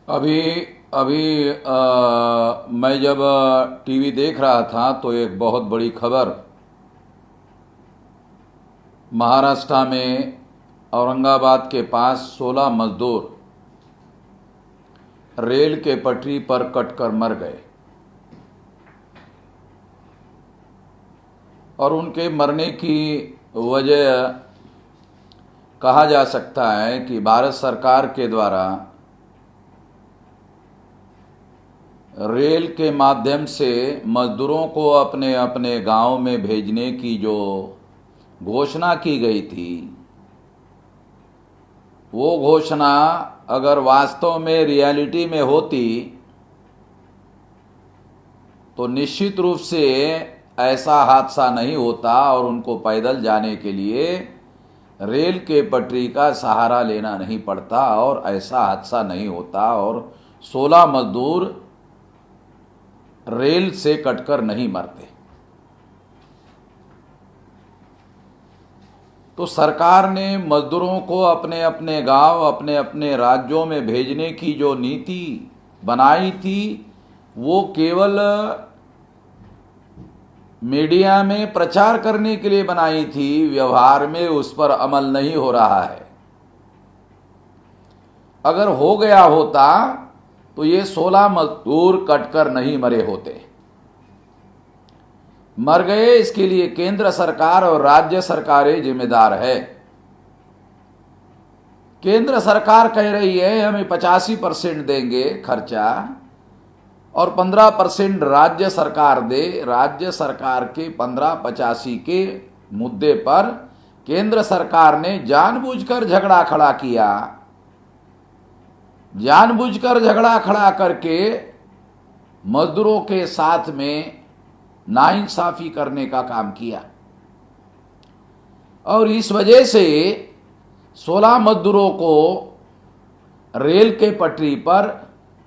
अभी अभी मैं जब टीवी देख रहा था तो एक बहुत बड़ी खबर महाराष्ट्र में औरंगाबाद के पास 16 मजदूर रेल के पटरी पर कटकर मर गए और उनके मरने की वजह कहा जा सकता है कि भारत सरकार के द्वारा रेल के माध्यम से मजदूरों को अपने अपने गांव में भेजने की जो घोषणा की गई थी, वो घोषणा अगर वास्तव में रियलिटी में होती तो निश्चित रूप से ऐसा हादसा नहीं होता और उनको पैदल जाने के लिए रेल के पटरी का सहारा लेना नहीं पड़ता और ऐसा हादसा नहीं होता और 16 मजदूर रेल से कटकर नहीं मरते। तो सरकार ने मजदूरों को अपने अपने गांव, अपने अपने राज्यों में भेजने की जो नीति बनाई थी, वो केवल मीडिया में प्रचार करने के लिए बनाई थी, व्यवहार में उस पर अमल नहीं हो रहा है। अगर हो गया होता तो ये 16 मजदूर कटकर नहीं मरे होते। मर गए, इसके लिए केंद्र सरकार और राज्य सरकारें जिम्मेदार है। केंद्र सरकार कह रही है हमें 85% देंगे खर्चा और 15% राज्य सरकार दे। राज्य सरकार के 15-85 के मुद्दे पर केंद्र सरकार ने जानबूझकर झगड़ा खड़ा किया, जानबूझकर झगड़ा खड़ा करके मजदूरों के साथ में नाइंसाफी करने का काम किया और इस वजह से 16 मजदूरों को रेल के पटरी पर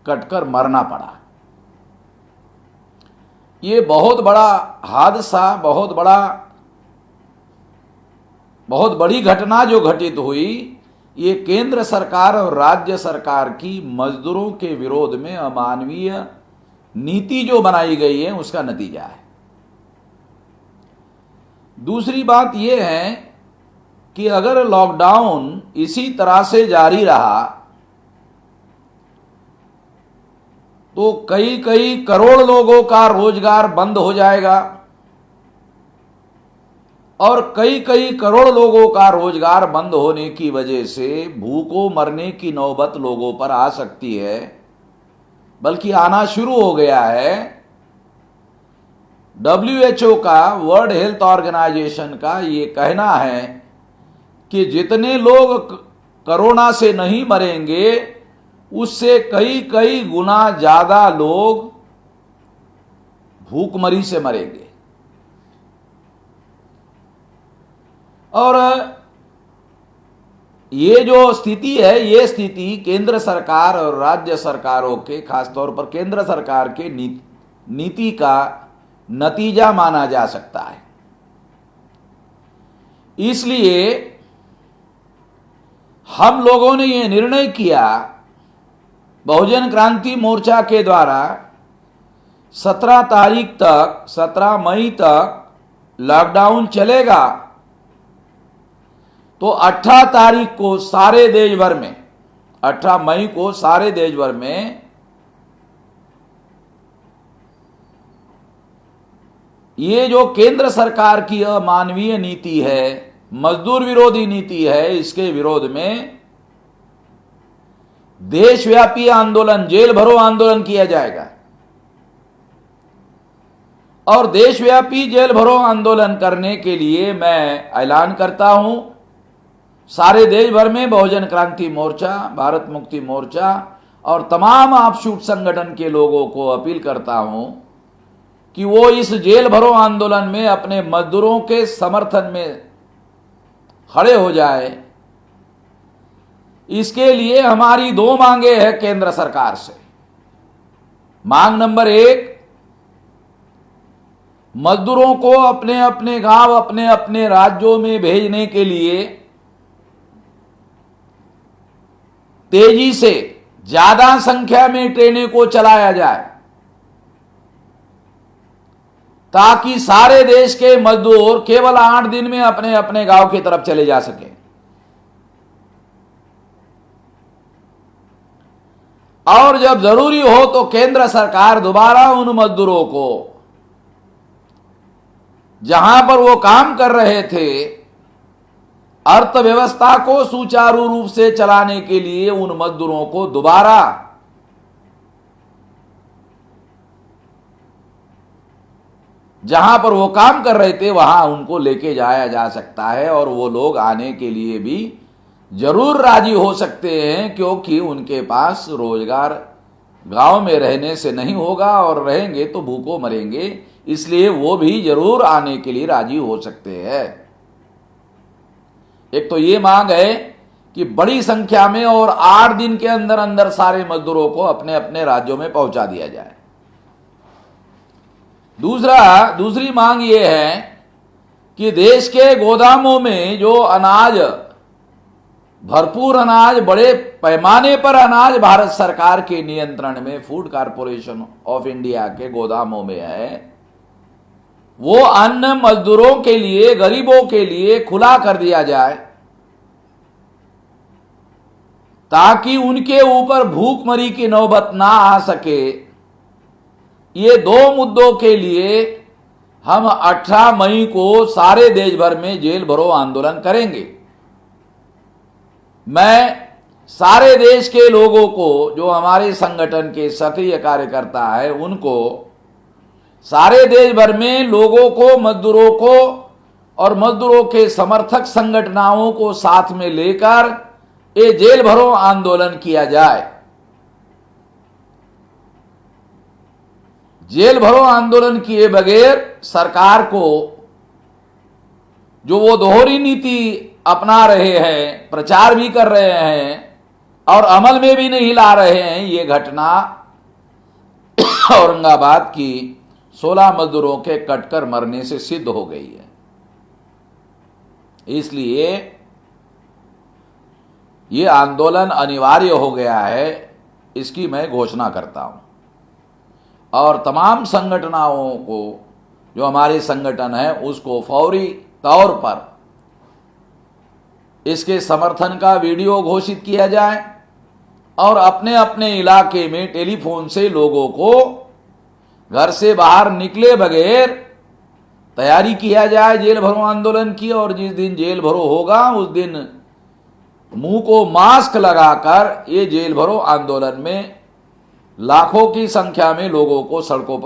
कटकर मरना पड़ा। ये बहुत बड़ा हादसा, बहुत बड़ी घटना जो घटित हुई, ये केंद्र सरकार और राज्य सरकार की मजदूरों के विरोध में अमानवीय नीति जो बनाई गई है उसका नतीजा है। दूसरी बात यह है कि अगर लॉकडाउन इसी तरह से जारी रहा तो कई कई करोड़ लोगों का रोजगार बंद हो जाएगा और कई कई करोड़ लोगों का रोजगार बंद होने की वजह से भूखों मरने की नौबत लोगों पर आ सकती है, बल्कि आना शुरू हो गया है। WHO का, वर्ल्ड हेल्थ ऑर्गेनाइजेशन का ये कहना है कि जितने लोग कोरोना से नहीं मरेंगे उससे कई कई गुना ज्यादा लोग भूखमरी से मरेंगे। और ये जो स्थिति है, ये स्थिति केंद्र सरकार और राज्य सरकारों के, खासतौर पर केंद्र सरकार के नीति का नतीजा माना जा सकता है। इसलिए हम लोगों ने ये निर्णय किया, बहुजन क्रांति मोर्चा के द्वारा 17 मई तक लॉकडाउन चलेगा। तो 18 तारीख को सारे देश भर में, 18 मई को सारे देश भर में ये जो केंद्र सरकार की अमानवीय नीति है, मजदूर विरोधी नीति है, इसके विरोध में देशव्यापी आंदोलन, जेल भरो आंदोलन किया जाएगा। और देशव्यापी जेल भरो आंदोलन करने के लिए मैं ऐलान करता हूं, सारे देश भर में बहुजन क्रांति मोर्चा, भारत मुक्ति मोर्चा और तमाम ऑफशूट संगठन के लोगों को अपील करता हूं कि वो इस जेल भरो आंदोलन में अपने मजदूरों के समर्थन में खड़े हो जाए। इसके लिए हमारी 2 मांगे हैं केंद्र सरकार से। मांग नंबर 1, मजदूरों को अपने अपने गांव, अपने अपने राज्यों में भेजने के लिए तेजी से ज्यादा संख्या में ट्रेनें को चलाया जाए ताकि सारे देश के मजदूर केवल 8 दिन में अपने अपने गांव की तरफ चले जा सके। और जब जरूरी हो तो केंद्र सरकार दोबारा उन मजदूरों को जहां पर वो काम कर रहे थे अर्थव्यवस्था को सुचारू रूप से चलाने के लिए उन मजदूरों को दोबारा जहां पर वो काम कर रहे थे वहां उनको लेके जाया जा सकता है और वो लोग आने के लिए भी जरूर राजी हो सकते हैं, क्योंकि उनके पास रोजगार गांव में रहने से नहीं होगा और रहेंगे तो भूखों मरेंगे, इसलिए वो भी जरूर आने के लिए राजी हो सकते हैं। एक तो ये मांग है कि बड़ी संख्या में और 8 दिन के अंदर अंदर सारे मजदूरों को अपने अपने राज्यों में पहुंचा दिया जाए। दूसरी मांग ये है कि देश के गोदामों में जो अनाज, भरपूर अनाज, बड़े पैमाने पर अनाज भारत सरकार के नियंत्रण में फूड कॉरपोरेशन ऑफ इंडिया के गोदामों में है, वो अन्न मजदूरों के लिए, गरीबों के लिए खुला कर दिया जाए ताकि उनके ऊपर भूखमरी की नौबत ना आ सके। ये 2 मुद्दों के लिए हम 18 मई को सारे देश भर में जेल भरो आंदोलन करेंगे। मैं सारे देश के लोगों को, जो हमारे संगठन के सक्रिय कार्यकर्ता है, उनको सारे देश भर में लोगों को, मजदूरों को और मजदूरों के समर्थक संगठनों को साथ में लेकर ये जेल भरो आंदोलन किया जाए। जेल भरो आंदोलन किए बगैर सरकार को जो वो दोहरी नीति अपना रहे हैं, प्रचार भी कर रहे हैं और अमल में भी नहीं ला रहे हैं, ये घटना औरंगाबाद की 16 मजदूरों के कटकर मरने से सिद्ध हो गई है। इसलिए ये आंदोलन अनिवार्य हो गया है, इसकी मैं घोषणा करता हूं और तमाम संगठनों को, जो हमारे संगठन है, उसको फौरी तौर पर इसके समर्थन का वीडियो घोषित किया जाए और अपने अपने इलाके में टेलीफोन से लोगों को घर से बाहर निकले बगैर तैयारी किया जाए जेल भरो आंदोलन की। और जिस दिन जेल भरो होगा उस दिन मुंह को मास्क लगाकर ये जेल भरो आंदोलन में लाखों की संख्या में लोगों को सड़कों पर